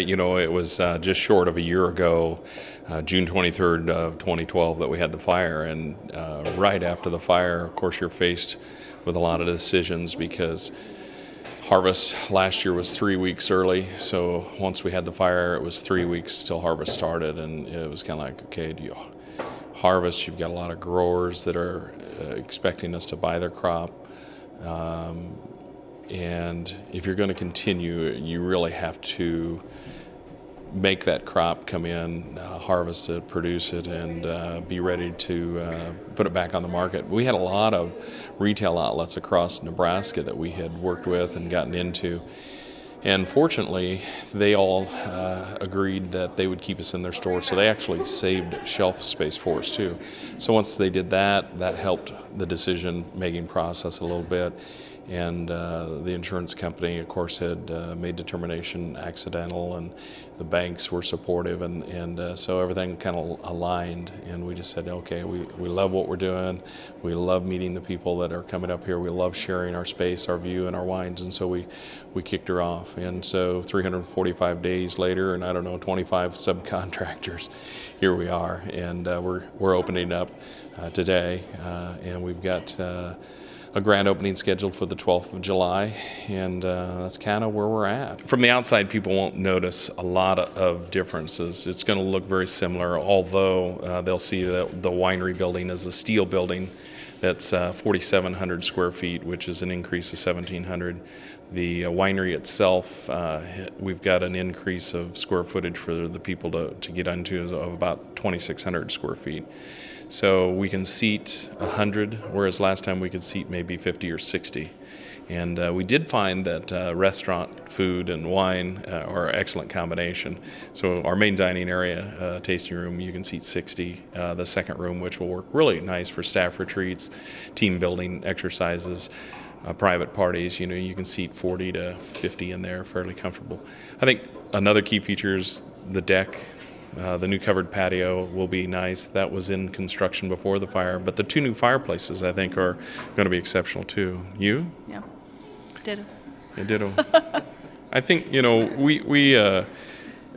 You know, it was just short of a year ago, June 23rd of 2012, that we had the fire. And right after the fire, of course, you're faced with a lot of decisions because harvest last year was 3 weeks early. So once we had the fire, it was 3 weeks till harvest started. And it was kind of like, okay, do you harvest? You've got a lot of growers that are expecting us to buy their crop. And if you're going to continue, you really have to make that crop come in, harvest it, produce it, and be ready to put it back on the market. We had a lot of retail outlets across Nebraska that we had worked with and gotten into. And fortunately, they all agreed that they would keep us in their store, so they actually saved shelf space for us too. So once they did that, that helped the decision-making process a little bit. And the insurance company, of course, had made determination accidental, and the banks were supportive, and so everything kind of aligned. And we just said, okay, we love what we're doing. We love meeting the people that are coming up here. We love sharing our space, our view, and our wines. And so we kicked her off. And so 345 days later, and I don't know, 25 subcontractors, here we are. And we're opening up today, and we've got a grand opening scheduled for the 12th of July, and that's kind of where we're at. From the outside, people won't notice a lot of differences. It's going to look very similar, although they'll see that the winery building is a steel building that's 4,700 square feet, which is an increase of 1,700. The winery itself, we've got an increase of square footage for the people to get into of about 2,600 square feet. So we can seat 100, whereas last time we could seat maybe 50 or 60. And we did find that restaurant food and wine are an excellent combination. So our main dining area, tasting room, you can seat 60. The second room, which will work really nice for staff retreats, team building exercises, private parties, you know, you can seat 40 to 50 in there, fairly comfortable. I think another key feature is the deck. The new covered patio will be nice. That was in construction before the fire, but the two new fireplaces I think are going to be exceptional too. You? Yeah, ditto. Yeah, ditto. I think, you know, we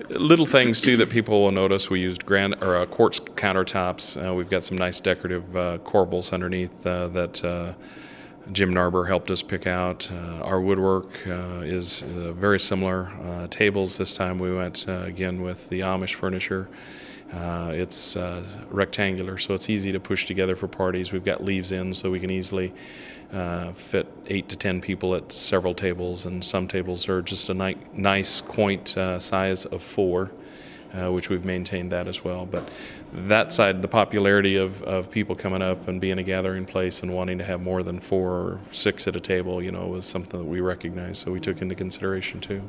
little things too that people will notice. We used quartz countertops. We've got some nice decorative corbels underneath that Jim Narber helped us pick out. Our woodwork is very similar. Tables this time we went again with the Amish furniture. It's rectangular, so it's easy to push together for parties. We've got leaves in, so we can easily fit 8 to 10 people at several tables, and some tables are just a nice, quaint size of 4. Which we've maintained that as well. But that side, the popularity of people coming up and being a gathering place and wanting to have more than 4 or 6 at a table, you know, was something that we recognized, so we took into consideration too.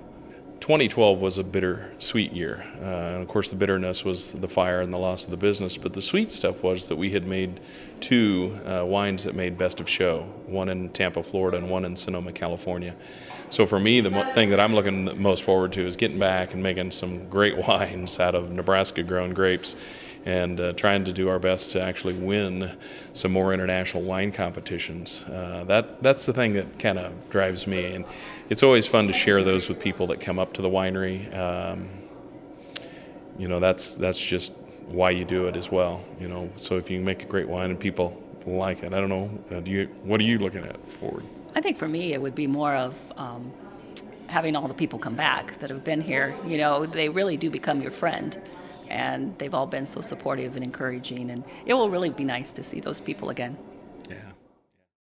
2012 was a bittersweet year. And of course the bitterness was the fire and the loss of the business, but the sweet stuff was that we had made 2 wines that made best of show, one in Tampa, Florida, and one in Sonoma, California. So for me, the thing that I'm looking most forward to is getting back and making some great wines out of Nebraska-grown grapes, and trying to do our best to actually win some more international wine competitions. That's the thing that kind of drives me, and it's always fun to share those with people that come up to the winery. You know, that's just why you do it as well. You know, so if you make a great wine and people like it, I don't know. What are you looking at forward? I think for me it would be more of having all the people come back that have been here. You know, they really do become your friend, and they've all been so supportive and encouraging, and it will really be nice to see those people again.